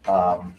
Um,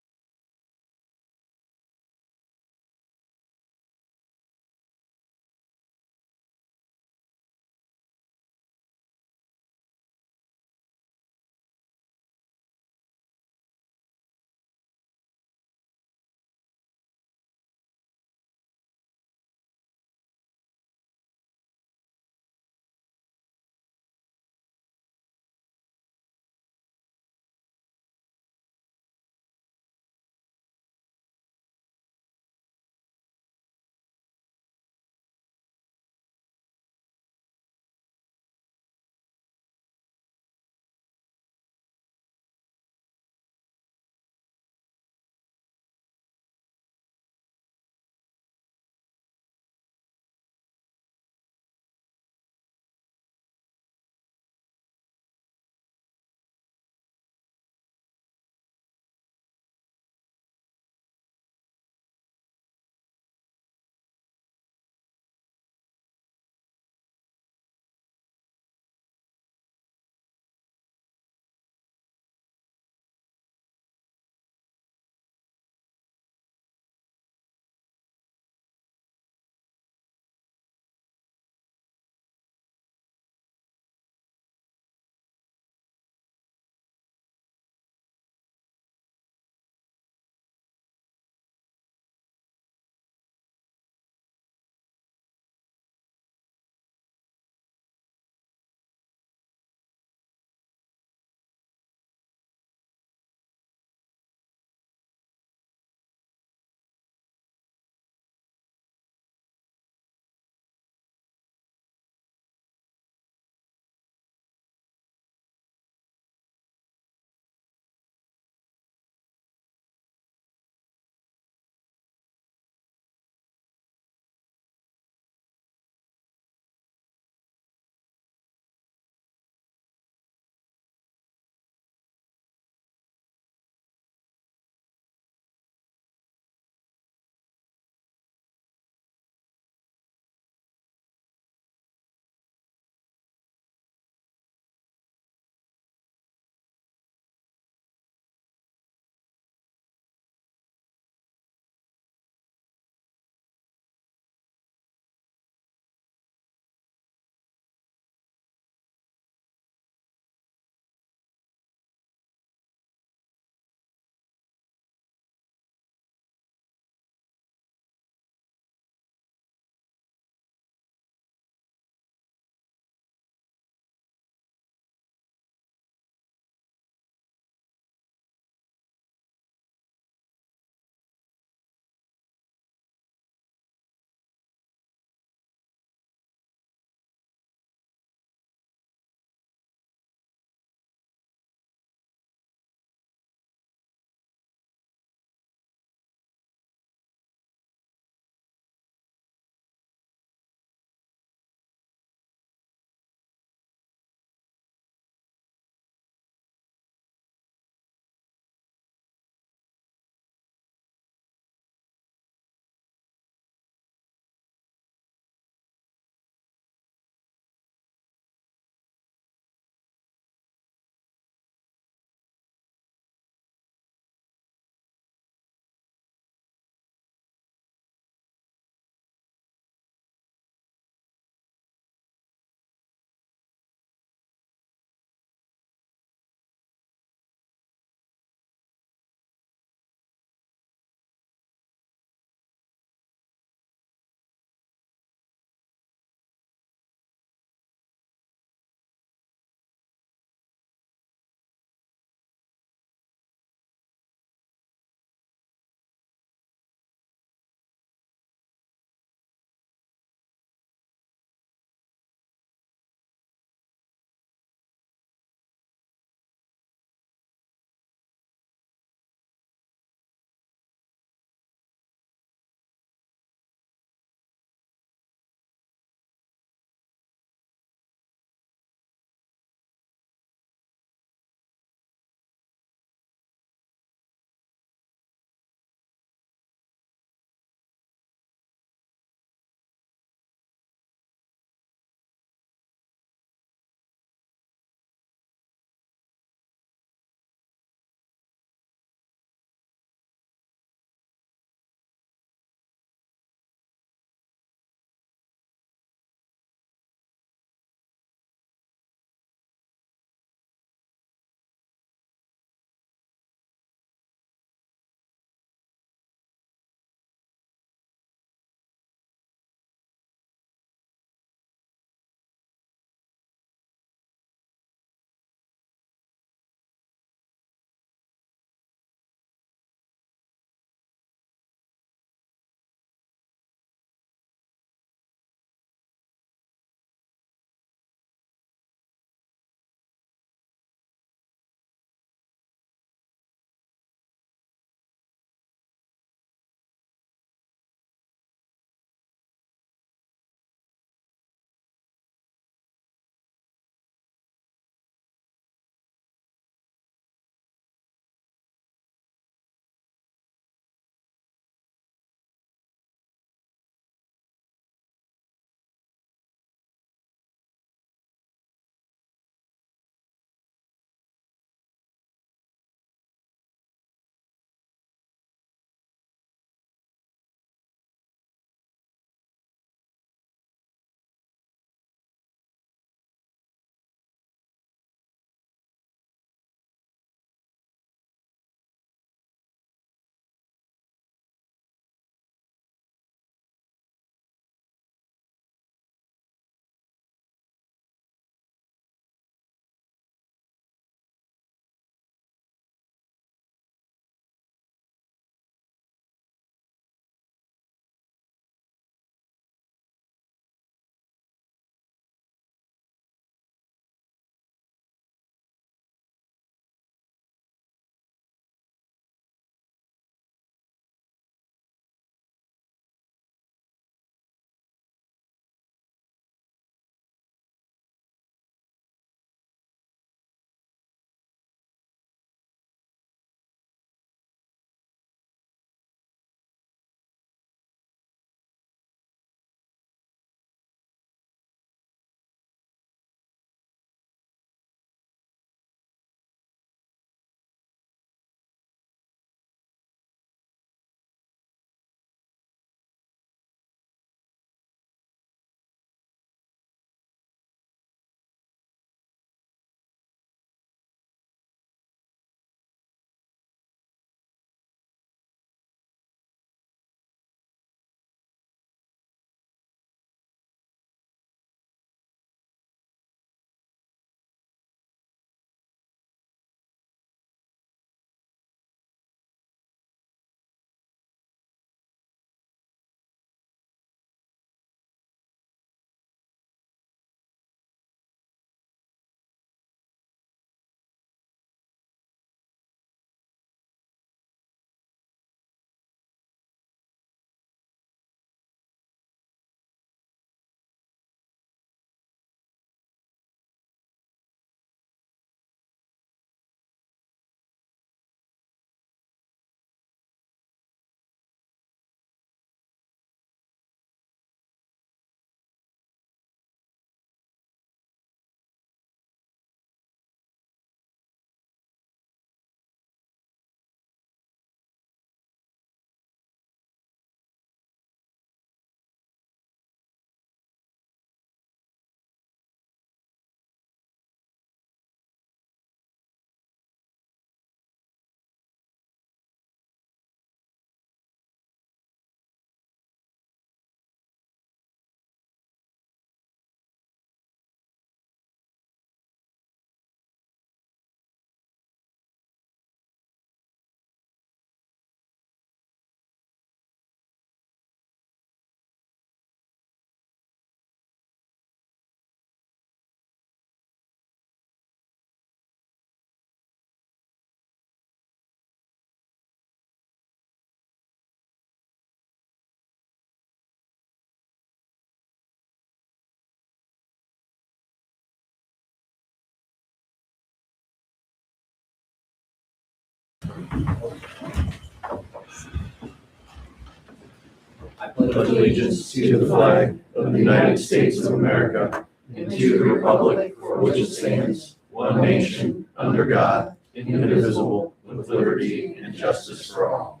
I pledge allegiance to the flag of the United States of America and to the republic for which it stands, one nation, under God, indivisible, with liberty and justice for all.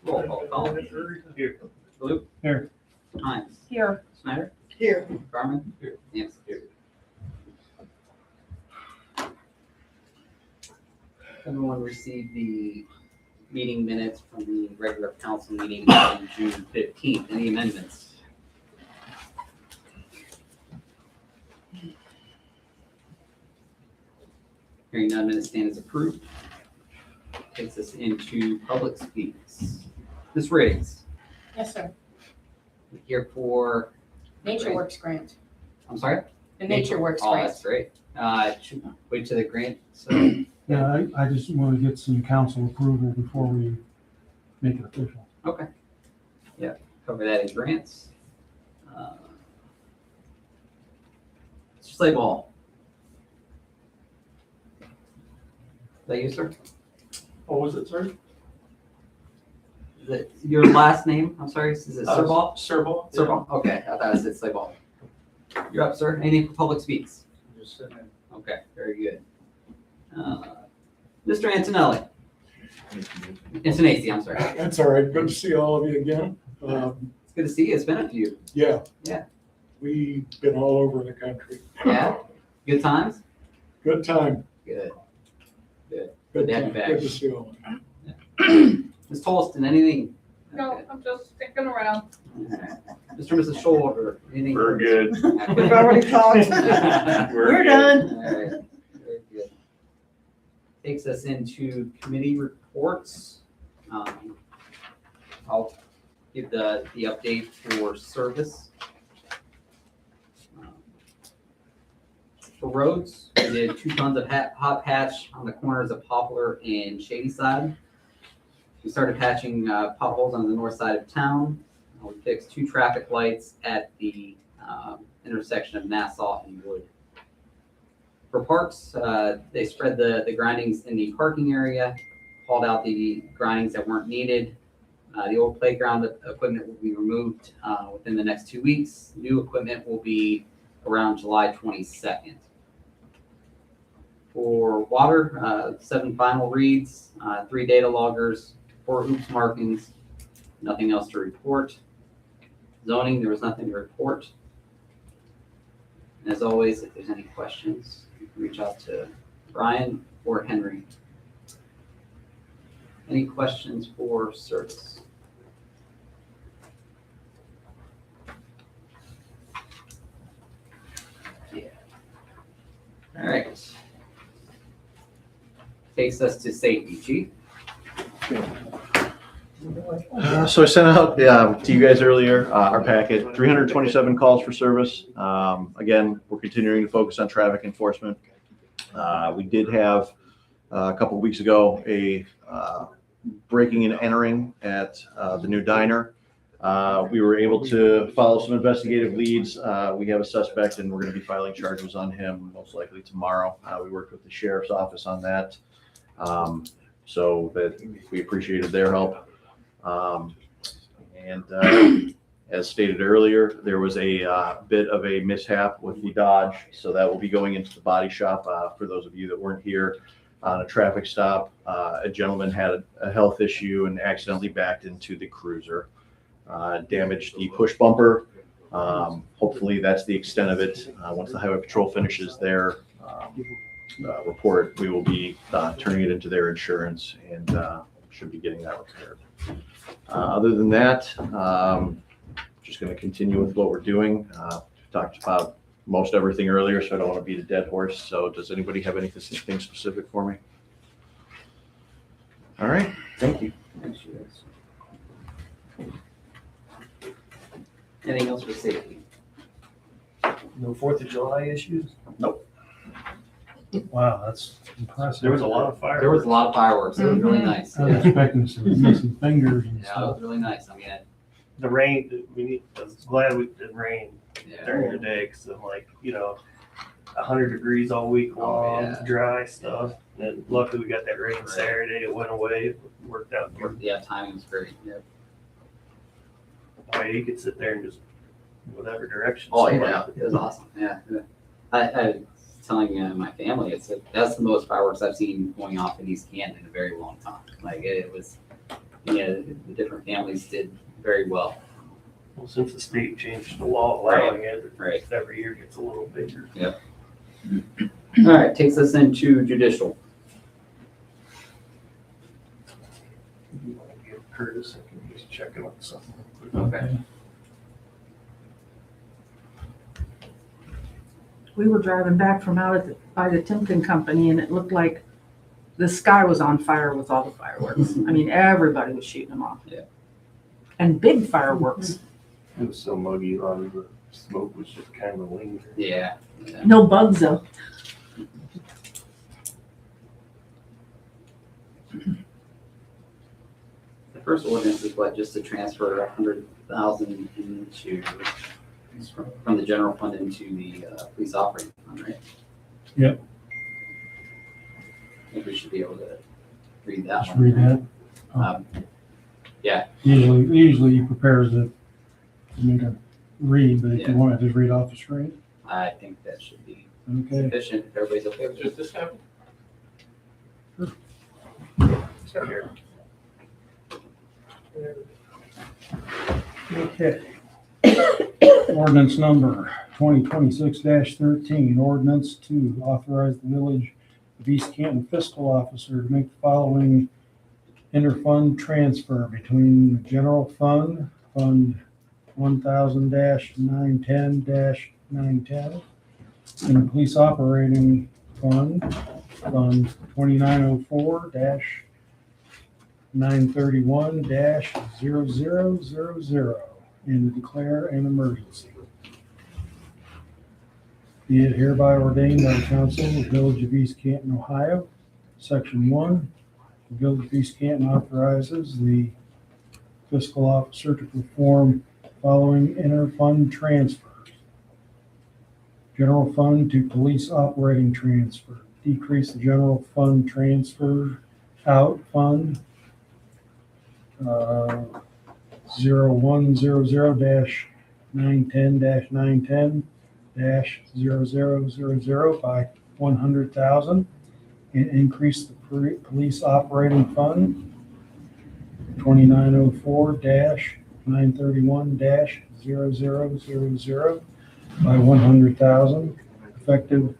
Roll call call. Here. Blue. Here. Hines. Here. Snyder. Here. Garmin. Here. Yes. Here. Everyone received the meeting minutes from the regular council meeting on June 15th. Any amendments? Hearing none, minutes stand as approved. Takes us into public speaks. Ms. Riggs, Yes, sir. we're here for, Nature Works grant. I'm sorry? The Nature Works Oh, grant. that's great. Should wait to the grant, so, Yeah, I just want to get some council approval before we make it official. okay. Yeah, cover that in grants. Mr. Slayball. Is that you, sir? What was it, sir? Is it your last name? I'm sorry, is it Sirball? Sirball. Sirball, okay, I thought it said Slayball. You're up, sir. Anything for public speaks? Just sitting there. Okay, very good. Mr. Antonelli. Antonacy, I'm sorry. That's all right. Good to see all of you again. It's good to see you. It's been a few. Yeah. Yeah. We've been all over the country. Yeah? Good times? Good time. Good. Good to have you time. back. Good to see all of you. Ms. Tolston, anything? No, Okay. I'm just sticking around. Mr. and Mrs. Shoulder, anything? We're good. We've already talked. We're done. All right, very good. Takes us into committee reports. I'll give the update for service. For roads, we did 2 tons of hot patch on the corners of Poplar and Shady Side. We started patching potholes on the north side of town. We fixed 2 traffic lights at the intersection of Nassau and Wood. For parks, they spread the grindings in the parking area, hauled out the grindings that weren't needed. The old playground equipment will be removed within the next 2 weeks. New equipment will be around July 22nd. For water, 7 final reads, 3 data loggers, 4 oops markings, nothing else to report. Zoning, there was nothing to report. And as always, if there's any questions, you can reach out to Brian or Henry. Any questions for service? Yeah. All right. Takes us to safety, Chief. So I sent out to you guys earlier our packet, 327 calls for service. Again, we're continuing to focus on traffic enforcement. We did have a couple of weeks ago a breaking and entering at the new diner. We were able to follow some investigative leads. We have a suspect and we're going to be filing charges on him most likely tomorrow. We worked with the sheriff's office on that. So that we appreciated their help. As stated earlier, there was a bit of a mishap with the Dodge, so that will be going into the body shop. For those of you that weren't here on a traffic stop, a gentleman had a health issue and accidentally backed into the cruiser, damaged the push bumper. Hopefully that's the extent of it. Once the highway patrol finishes their report, we will be turning it into their insurance and should be getting that repaired. Other than that, just going to continue with what we're doing. Talked about most everything earlier, so I don't want to beat a dead horse. So does anybody have anything specific for me? All right, thank you. Thanks, you guys. Anything else for safety? No 4th of July issues? Wow, that's impressive. There was a lot of fire. There was a lot of fireworks. It was really nice. I was Yeah, expecting some missing fingers and it stuff. was really nice. I mean, The rain, I was glad we did rain yeah. during the day, because I'm like, 100 degrees all week Oh, long, yeah. dry stuff. And luckily we got that rain Right. Saturday. It went away. It worked out good. Yeah, timing was great. Yep. Oh, yeah, you could sit there and just whatever direction. Oh somebody- yeah, it was awesome. Yeah, I was telling my family, it's like, that's the most fireworks I've seen going off in East Canton in a very long time. Like it was, the different families did very well. Well, since the state changed the law allowing it, Right. every year gets a little bigger. All right, takes us into judicial. You want to give Curtis, I can just check it on something. Okay. We were driving back from out at by the Timken Company, and it looked like the sky was on fire with all the fireworks. I mean, everybody was shooting them off. Yeah. And big fireworks. It was so muggy, a lot of the smoke was just kind of lingering. Yeah. No bugs though. The first ordinance is what, just to transfer 100,000 into, from the general fund into the police operating fund, right? Yep. I think we should be able to read that Just one. read that. Um, Usually he prepares it for me to read, but if Yeah. you want to just read off the screen. I think that should be Okay. sufficient, if everybody's okay with it. Does this happen? Here. Okay. Ordinance number 2026-13, ordinance to authorize the Village of East Canton fiscal officer to make the following interfund transfer between the general fund, Fund 1000-910-910, and the police operating fund, Fund 2904-931-0000, and to declare an emergency. Be it hereby ordained by the Council of the Village of East Canton, Ohio, Section 1, the Village of East Canton authorizes the fiscal officer to perform following interfund transfers. General fund to police operating transfer. Decrease the general fund transfer out fund 0100-910-910-0000 by 100,000 and increase the police operating fund 2904-931-0000 by 100,000 effective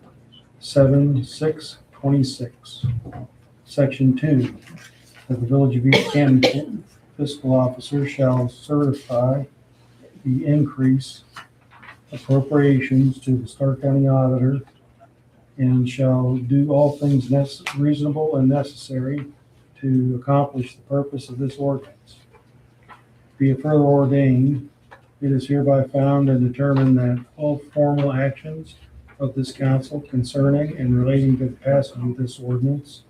7/6/26. Section 2, that the Village of East Canton fiscal officer shall certify the increase appropriations to the Stark County Auditor and shall do all things reasonable and necessary to accomplish the purpose of this ordinance. Be it further ordained, it is hereby found and determined that all formal actions of this council concerning and relating to the passage of this ordinance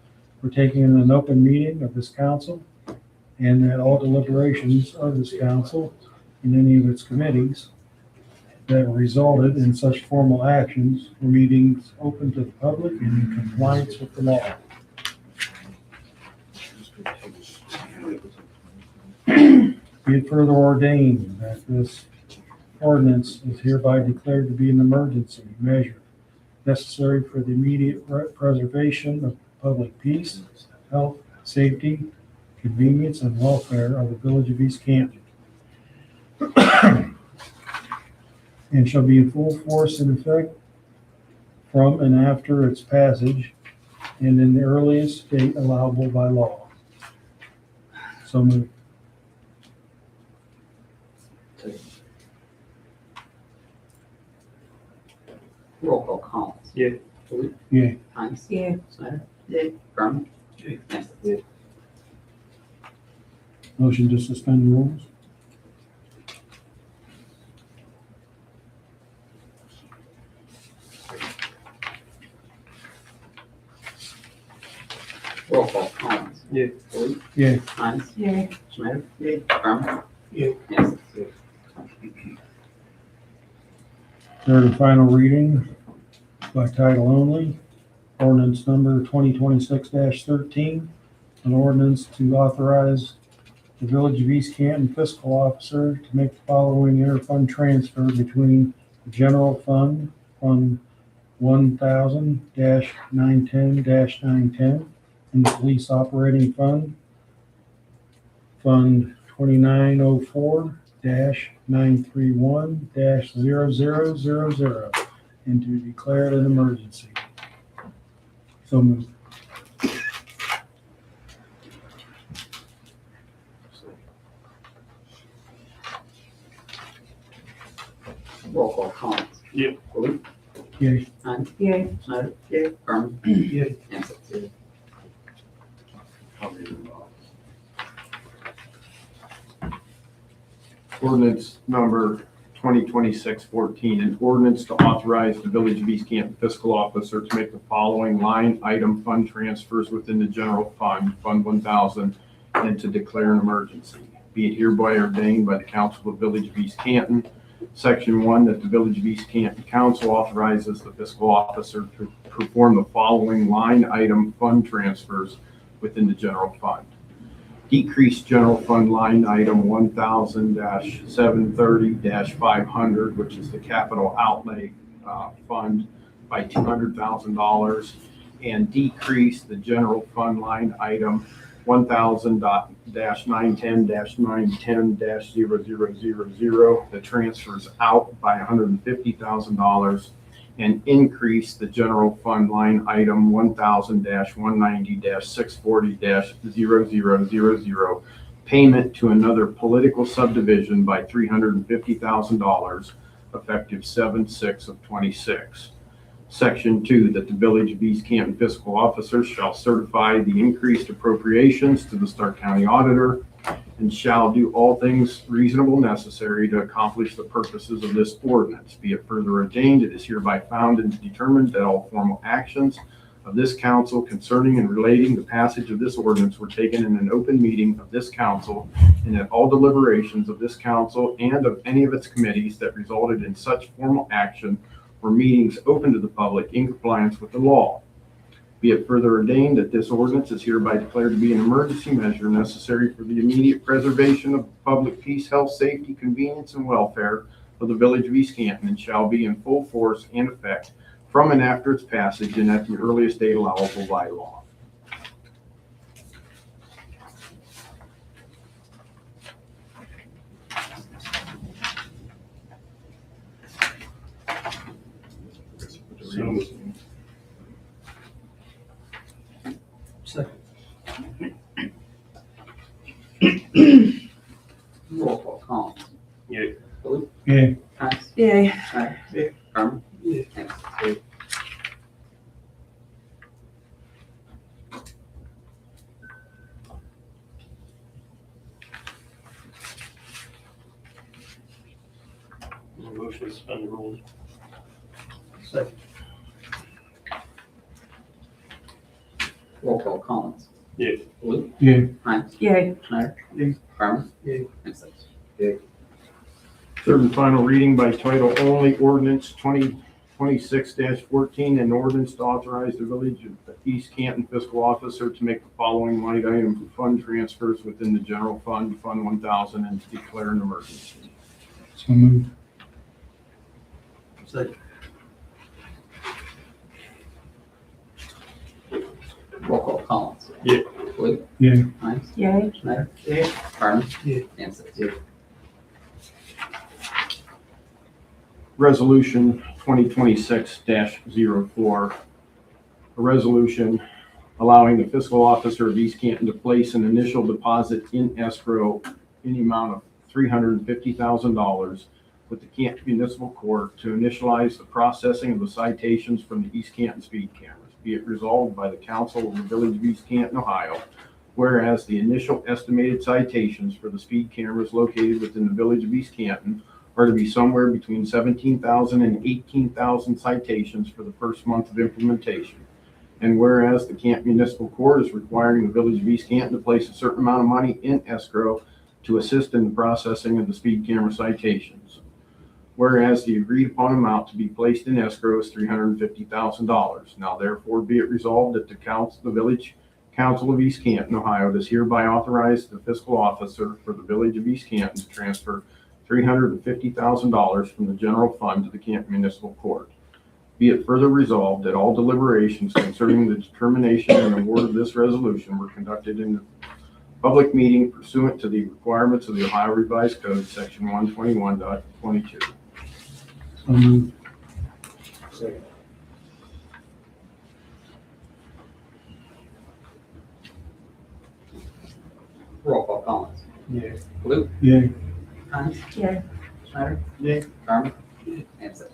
were taken in an open meeting of this council, and that all deliberations of this council in any of its committees that resulted in such formal actions were meetings open to the public and in compliance with the law. Be it further ordained that this ordinance is hereby declared to be an emergency measure necessary for the immediate preservation of public peace, health, safety, convenience, and welfare of the Village of East Canton. And shall be in full force and effect from and after its passage and in the earliest date allowable by law. So moved. Roll call, Collins. Yeah. Blue. Yeah. Hines. Yeah. Snyder. Yeah. Garmin. Yeah. Yes. Motion to suspend rules. Roll call, Collins. Yeah. Blue. Yeah. Hines. Yeah. Schneider. Garmin. Yeah. Yes. Third and final reading by title only. Ordinance number 2026-13, an ordinance to authorize the Village of East Canton fiscal officer to make the following interfund transfer between the general fund, Fund 1000-910-910, and the police operating fund, Fund 2904-931-0000, and to declare it an emergency. So moved. Roll call, Collins. Yeah. Blue. Yay. Hines. Yay. Schneider. Yay. Garmin. Yeah. Ansel. Ordinance number 2026-14, an ordinance to authorize the Village of East Canton fiscal officer to make the following line item fund transfers within the general fund, Fund 1000, and to declare an emergency. Be it hereby ordained by the Council of the Village of East Canton, Section 1, that the Village of East Canton Council authorizes the fiscal officer to perform the following line item fund transfers within the general fund. Decrease general fund line item 1000-730-500, which is the capital outlay fund, by $200,000, and decrease the general fund line item 1000-910-910-0000, the transfers out by $150,000, and increase the general fund line item 1000-190-640-0000, payment to another political subdivision by $350,000, effective 7/6/26. Section 2, that the Village of East Canton fiscal officer shall certify the increased appropriations to the Stark County Auditor and shall do all things reasonable necessary to accomplish the purposes of this ordinance. Be it further ordained, it is hereby found and determined that all formal actions of this council concerning and relating the passage of this ordinance were taken in an open meeting of this council, and that all deliberations of this council and of any of its committees that resulted in such formal action were meetings open to the public in compliance with the law. Be it further ordained that this ordinance is hereby declared to be an emergency measure necessary for the immediate preservation of public peace, health, safety, convenience, and welfare of the Village of East Canton, and shall be in full force and effect from and after its passage and at the earliest date allowable by law. So, Roll call, Collins. yeah. Blue. Yay. Hines. Yay. Schneider. Yeah. Garmin. Yeah. Ansel. Motion to suspend the rules. Second. Roll call, Collins. Yeah. Blue. Yay. Hines. Yay. Schneider. Yeah. Garmin. Yeah. Ansel. Third and final reading by title only, ordinance 2026-14, an ordinance to authorize the Village of East Canton fiscal officer to make the following line item fund transfers within the general fund, Fund 1000, and to declare an emergency. So moved. Second. Roll call, Collins. Yeah. Blue. Yay. Hines. Yay. Schneider. Yeah. Garmin. Yeah. Ansel. Resolution 2026-04, a resolution allowing the fiscal officer of East Canton to place an initial deposit in escrow in the amount of $350,000 with the Canton Municipal Court to initialize the processing of the citations from the East Canton speed cameras. Be it resolved by the Council of the Village of East Canton, Ohio, whereas the initial estimated citations for the speed cameras located within the Village of East Canton are to be somewhere between 17,000 and 18,000 citations for the first month of implementation. And whereas the Canton Municipal Court is requiring the Village of East Canton to place a certain amount of money in escrow to assist in the processing of the speed camera citations. Whereas the agreed upon amount to be placed in escrow is $350,000. Now therefore be it resolved that the Village Council of East Canton, Ohio does hereby authorize the fiscal officer for the Village of East Canton to transfer $350,000 from the general fund to the Canton Municipal Court. Be it further resolved that all deliberations concerning the determination and award of this resolution were conducted in the public meeting pursuant to the requirements of the Ohio Revised Code, section 121.22. So moved. Second. Roll call, Collins. Yeah. Blue, Yay. Hines, Yay. Schneider, Yay. Carmen, and Seth.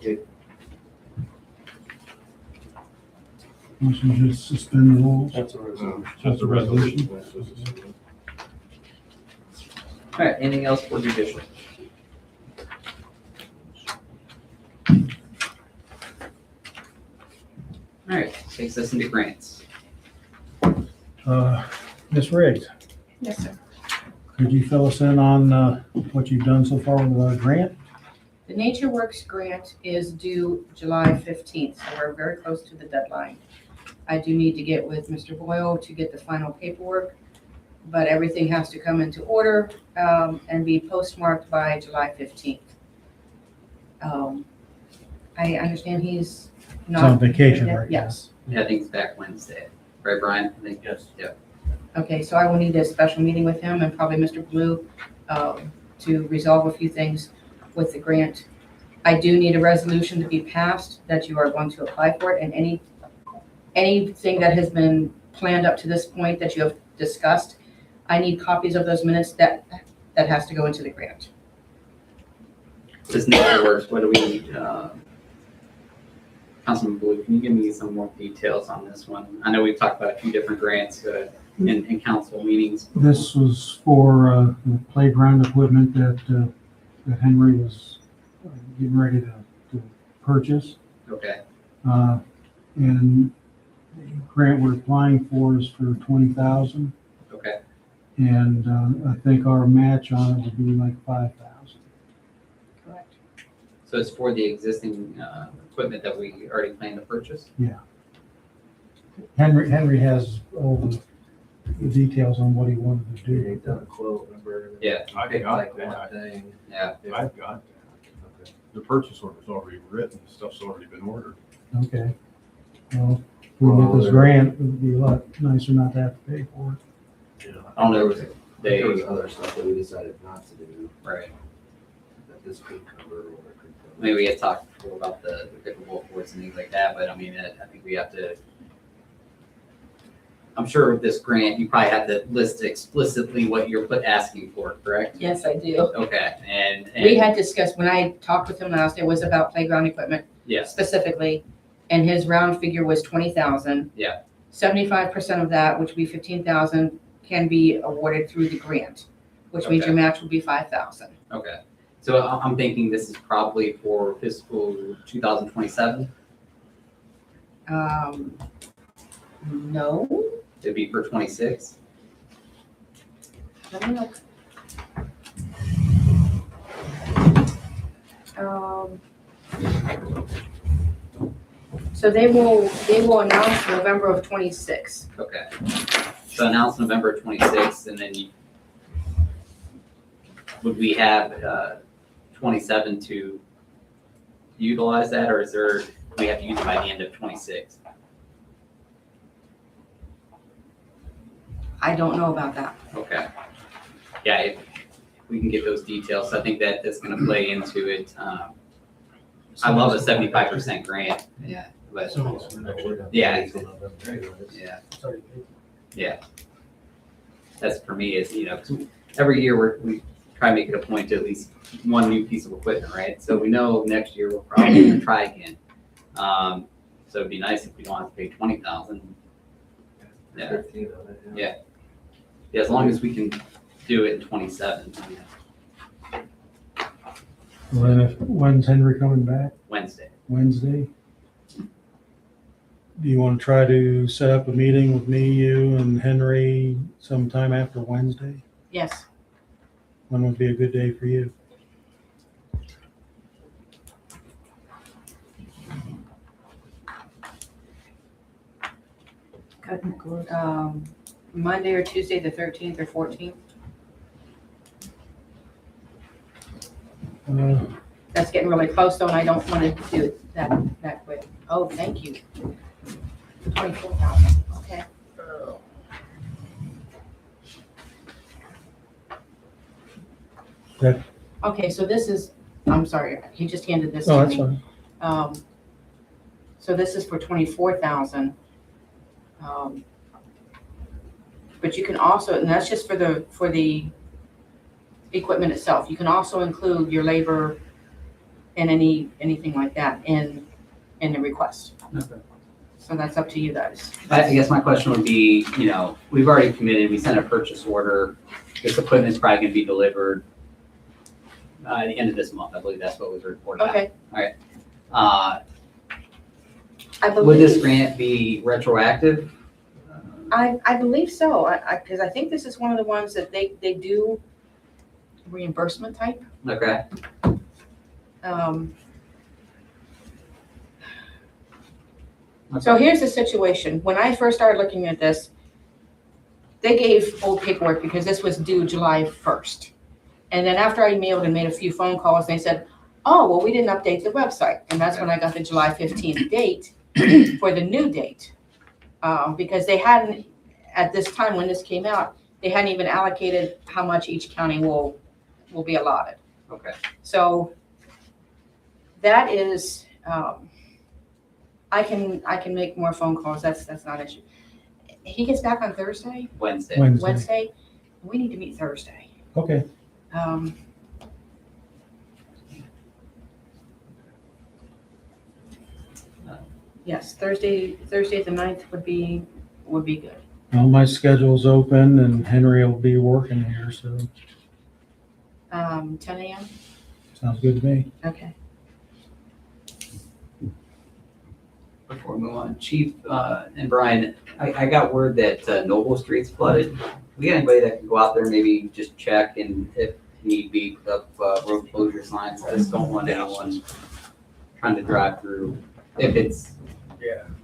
Motion to just suspend the rules. That's a resolution. That's a resolution. All right, anything else for judicial? All right, takes us into grants. Ms. Riggs, Yes, sir. could you fill us in on what you've done so far with our grant? The Nature Works grant is due July 15th, so we're very close to the deadline. I do need to get with Mr. Boyle to get the final paperwork, but everything has to come into order and be postmarked by July 15th. I understand he's not. on vacation right now. Yes. Yeah, I think it's back Wednesday, right, Brian? I think, Yes. yeah. Okay, so I will need a special meeting with him and probably Mr. Blue to resolve a few things with the grant. I do need a resolution to be passed that you are going to apply for it, and anything that has been planned up to this point that you have discussed, I need copies of those minutes that has to go into the grant. This never works. What do we need? Councilman Blue, can you give me some more details on this one? I know we've talked about a few different grants in council meetings. This was for the playground equipment that Henry was getting ready to purchase. Okay, And the grant we're applying for is for 20,000. okay. And I think our match on it would be like 5,000. Correct. So it's for the existing equipment that we already plan to purchase? Henry has all the details on what he wanted to do. Yeah, I've got that. yeah. I've got that. The purchase order's already written, stuff's already been ordered. Okay. Well, if we get this grant, it would be a lot nicer not to have to pay for it. I don't know, There was they, other stuff that we decided not to do, right. that this could cover or it could cover. Maybe we had talked before about the pickleball courts and things like that, but I mean, I think we have to, I'm sure with this grant, you probably have to list explicitly what you're asking for, correct? Yes, I do. Okay, and We had discussed, when I talked with him last, it was about playground equipment yes, specifically, and his round figure was 20,000. Yeah. 75% of that, which would be 15,000, can be awarded through the grant, which means your Okay. match would be 5,000. okay. So I'm thinking this is probably for fiscal 2027, No, it'd be for 26. let me look. So they will announce November of 26. Okay. So announce November 26th, and then would we have 27 to utilize that, or is there, we have to use it by the end of 26? I don't know about that. Okay. Yeah, if we can get those details, I think that's gonna play into it. I love a 75% grant, yeah, but, yeah, yeah. Yeah. That's for me is, 'cause every year we try to make it a point to at least one new piece of equipment, right? So we know next year we're probably gonna try again. So it'd be nice if we don't have to pay 20,000. Yeah, 15 of it, Yeah. as long as we can do it in 27, When's Henry coming back? Wednesday. Wednesday? Do you want to try to set up a meeting with me, you, and Henry sometime after Wednesday? Yes, When would be a good day for you? Cutting close. Monday or Tuesday, the 13th or 14th. That's getting really close though, and I don't want to do it that quick. Oh, thank you. 24,000, okay. That- Okay, so this is, I'm sorry, he just handed this Oh, to that's me. fine. So this is for 24,000. But you can also, and that's just for the equipment itself. You can also include your labor and anything like that in the request. Okay. So that's up to you guys. I guess my question would be, we've already committed, we sent a purchase order. This equipment's probably gonna be delivered at the end of this month. I believe that's what was reported. Okay. Uh, I Would this believe, grant be retroactive? I believe so, because I think this is one of the ones that they do reimbursement type. Okay, So here's the situation. When I first started looking at this, they gave old paperwork because this was due July 1st. And then after I mailed and made a few phone calls, they said, oh, well, we didn't update the website. And that's when I got the July 15th date for the new date. Because they hadn't, at this time when this came out, they hadn't even allocated how much each county will be allotted. okay. So that is, I can make more phone calls. That's not an issue. He gets back on Thursday, Wednesday. Wednesday. We need to meet Thursday. Okay, Yes, Thursday the 9th would be good. well, my schedule's open and Henry will be working here, so 10 a.m. sounds good to me. Okay. Before we move on, Chief and Brian, I got word that Noble Street's flooded. We got anybody that can go out there, maybe just check and if need be, put up road closure signs? I just don't want anyone trying to drive through. If it's,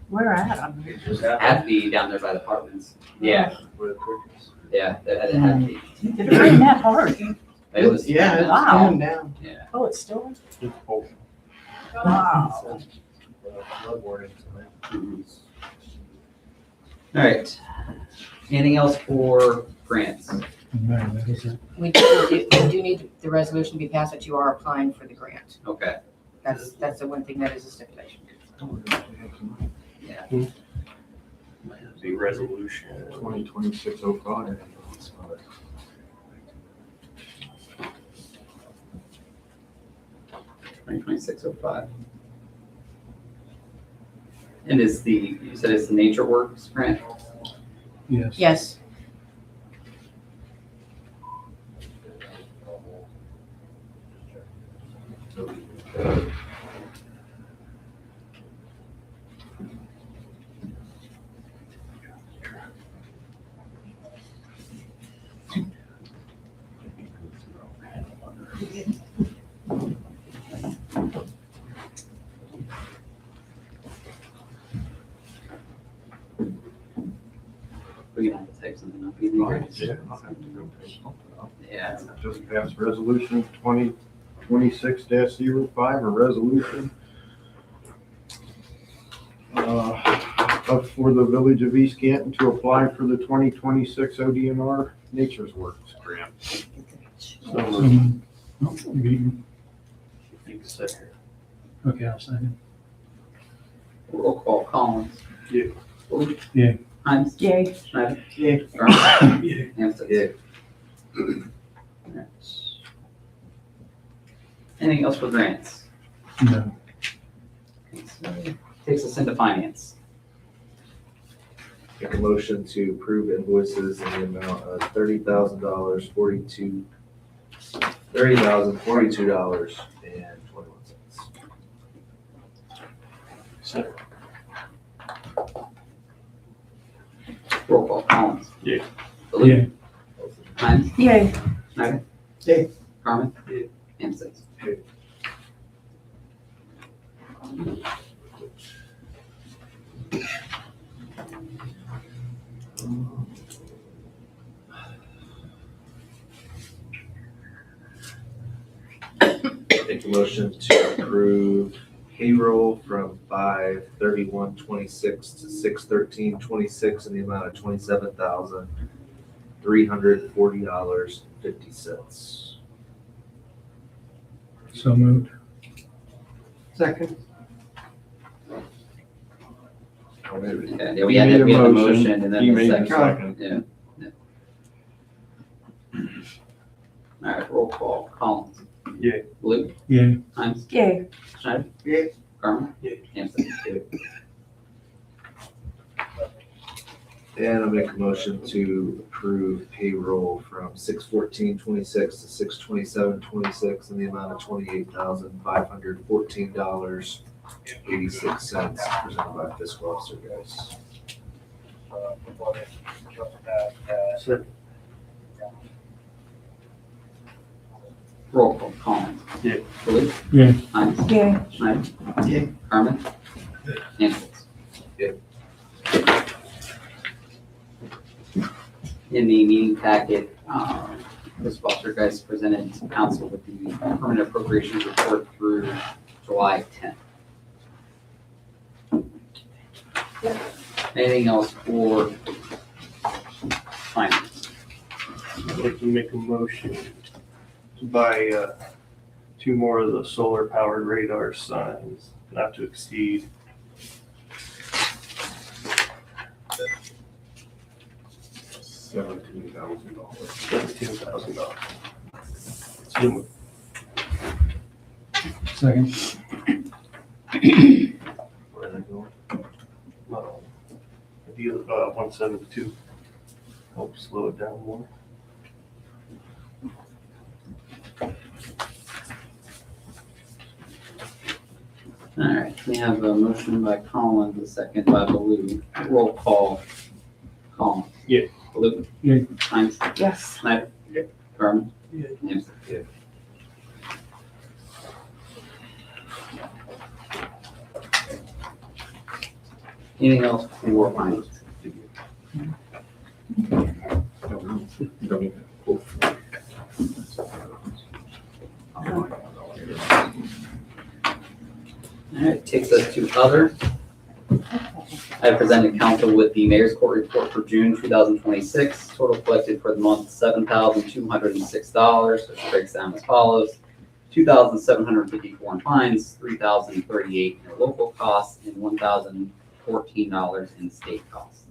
Where at? It just have happened. to be down there by the apartments. Yeah, Where the crickets. yeah, it had to be. Did it rain that hard? It was, Yeah, it's Wow. coming down. yeah. Oh, it's still? It's cold. Wow. Flood warning tonight. All right. Anything else for grants? No, that is it. We do need the resolution to be passed that you are applying for the grant. Okay. That's the one thing that is a stipulation. Yeah. The resolution. 2026-05. 2026-05. And you said it's the Nature Works grant? Yes. Yes. We're gonna have to type something up. You think, right? Yeah. Just pass resolution 2026-05, a resolution for the Village of East Canton to apply for the 2026 ODNR Nature's Works grant. You- You can sit here. Okay, I'll second. Roll call, Collins. Yeah. Ford. Yeah. Hines. Yay. Schneider. Yeah. Garmin. Yeah. Hampton. Yeah. Alright. Anything else for grants? No. Okay, so takes us into finance. Make a motion to approve invoices in the amount of $30,000, $30,042.21. Roll call, Collins. Yeah. Yeah. Hines. Yay. Schneider. Yeah. Garmin. Yeah. Hampton. Yeah. Make a motion to approve payroll from 5/31/26 to 6/13/26 in the amount of $27,340.50. So moved. Second. Yeah, we He had made the a motion and then He the made the second. second. Yeah. All right, roll call. Collins. Yay. Blue. Yay. Hines. Yay. Schneider. Yay. Garmin. Yay. Hanson. And I'll make a motion to approve payroll from 6/14/26 to 6/27/26 in the amount of $28,514.86 presented by fiscal officer guys. So, Roll call. Collins. Yay. Blue. Yay. Hines. Yay. Schneider. Yay. Garmin. Hanson. Yay. In the meeting packet, this officer guys presented to council with the permanent appropriations report through July 10th. Anything else for finance? I'd like to make a motion to buy 2 more of the solar powered radar signs, not to exceed $17,000. $17,000. So moved. Second. Where are they going? Deal 172. Help slow it down more. All right, we have a motion by Collins, a second by Baloo. Roll call. Collins. Yeah. Baloo. Yeah. Hines. Yes. Schneider. Yeah. Garmin. Yeah. Hanson. Yeah. Anything else for finance? All right, takes us to other. I presented council with the mayor's court report for June 2026. Total collected for the month, $7,206, which breaks down as follows. $2,754 in fines, $3,038 in local costs, and $1,014 in state costs.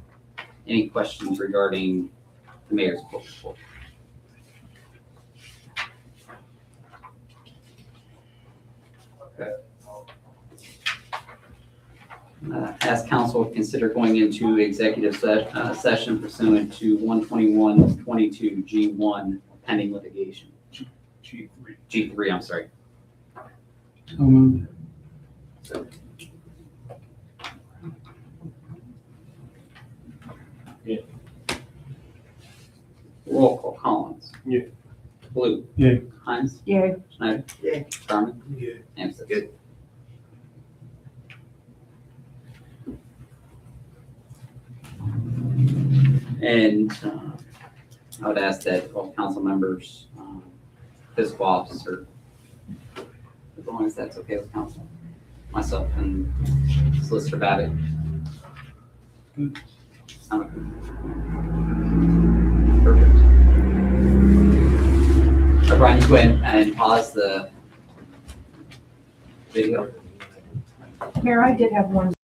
Any questions regarding the mayor's court report? As council would consider going into executive session pursuant to 121.22 G1 pending litigation. G3, I'm sorry. So moved. Roll call. Collins. Yeah. Blue. Yay. Hines. Yay. Schneider. Yay. Garmin. Yeah. Hanson. Good. And I would ask that all council members, fiscal officer, as long as that's okay with council, myself and Solicitor Babbitt. Good. Sound good? Perfect. Brian, you go ahead and pause the video. Mayor, I did have one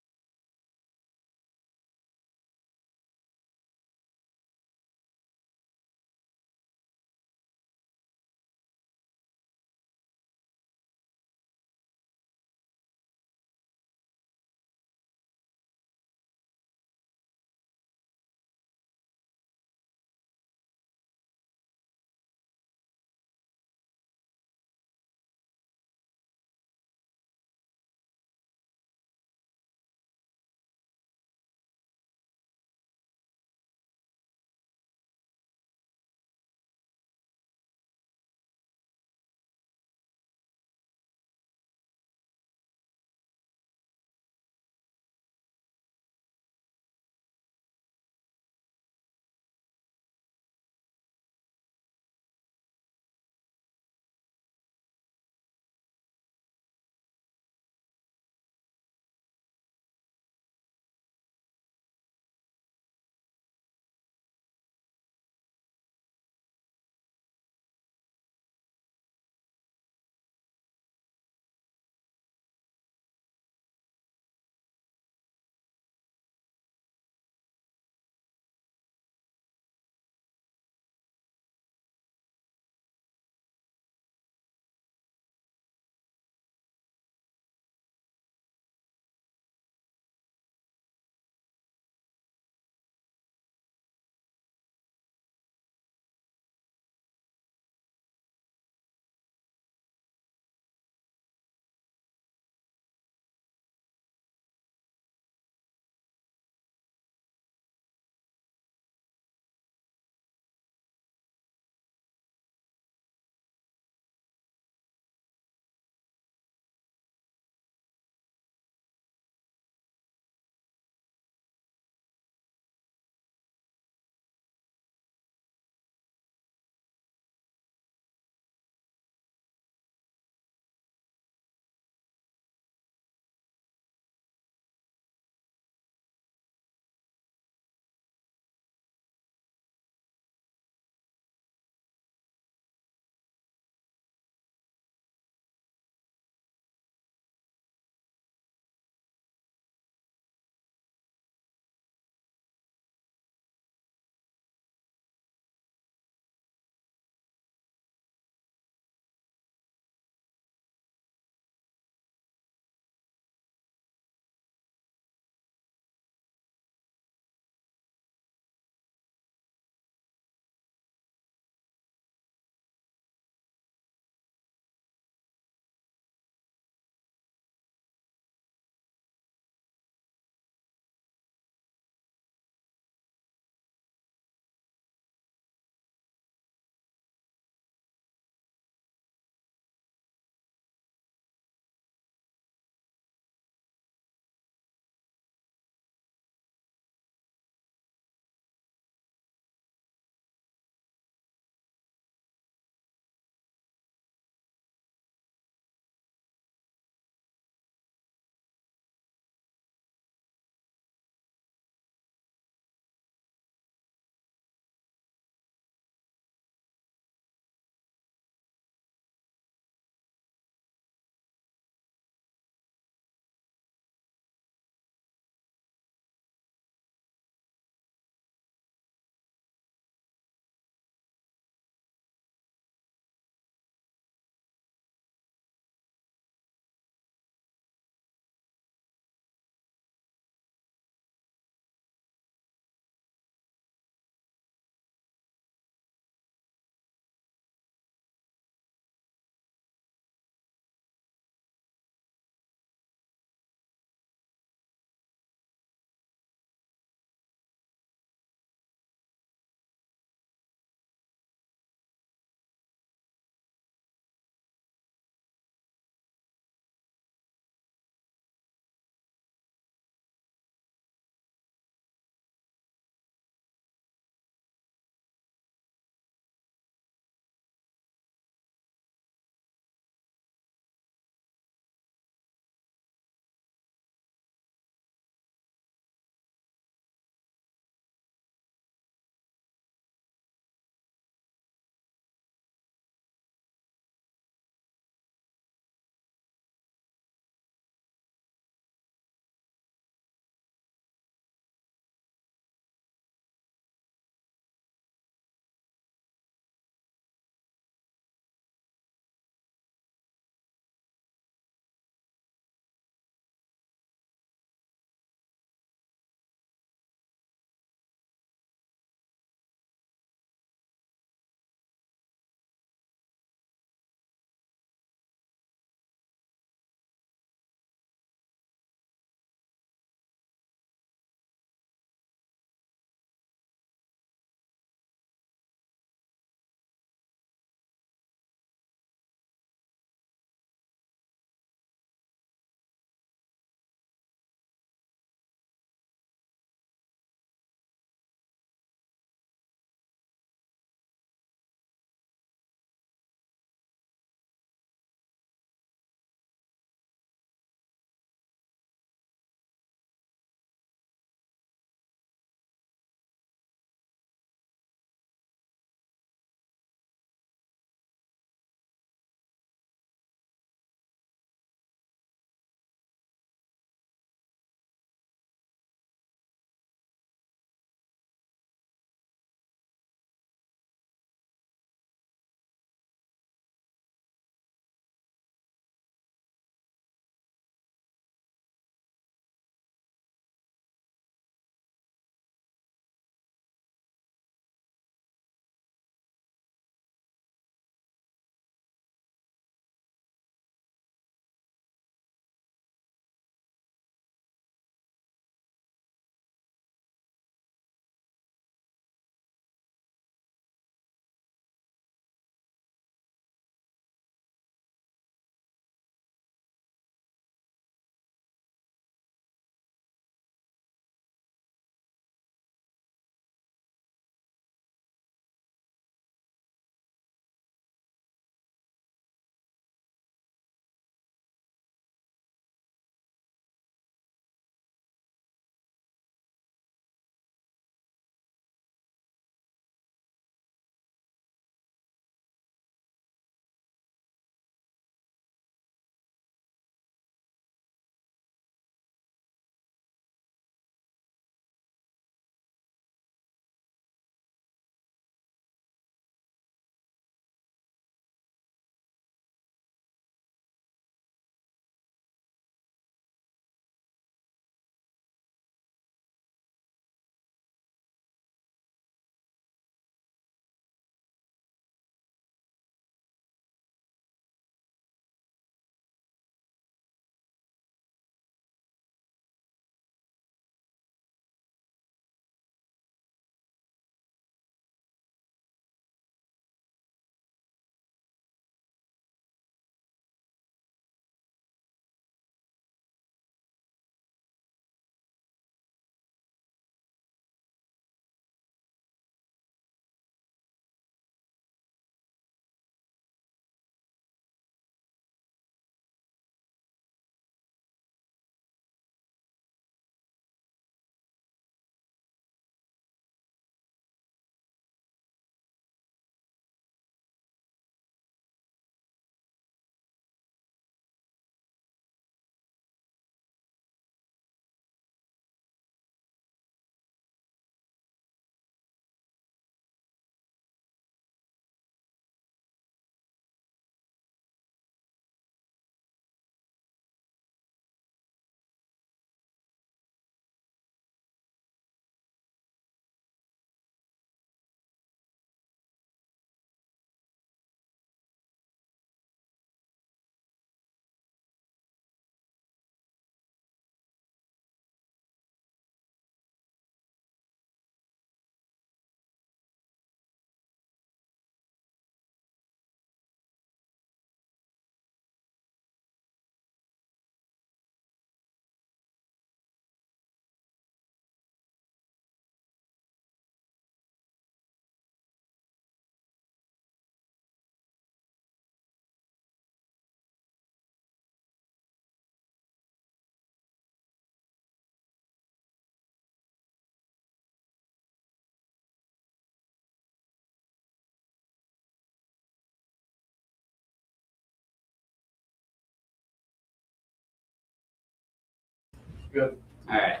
Good. All right.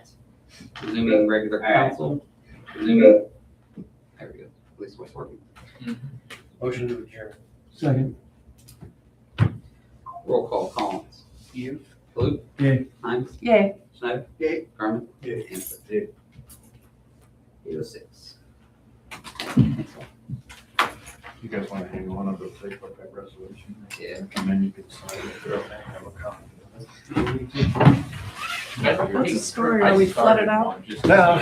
Resuming regular council. Resuming. There we go. At least it's working. Motion to adjourn. Second. Roll call, Collins. You? Blue. Yay. Hines. Yay. Schneider. Yay. Garmin. Yay. Hanson. Yay. 806. You guys want to hang on to the take up that resolution? Yeah. And then you can sign it. Or have a copy of it. What's the story? Are we flooded out? No.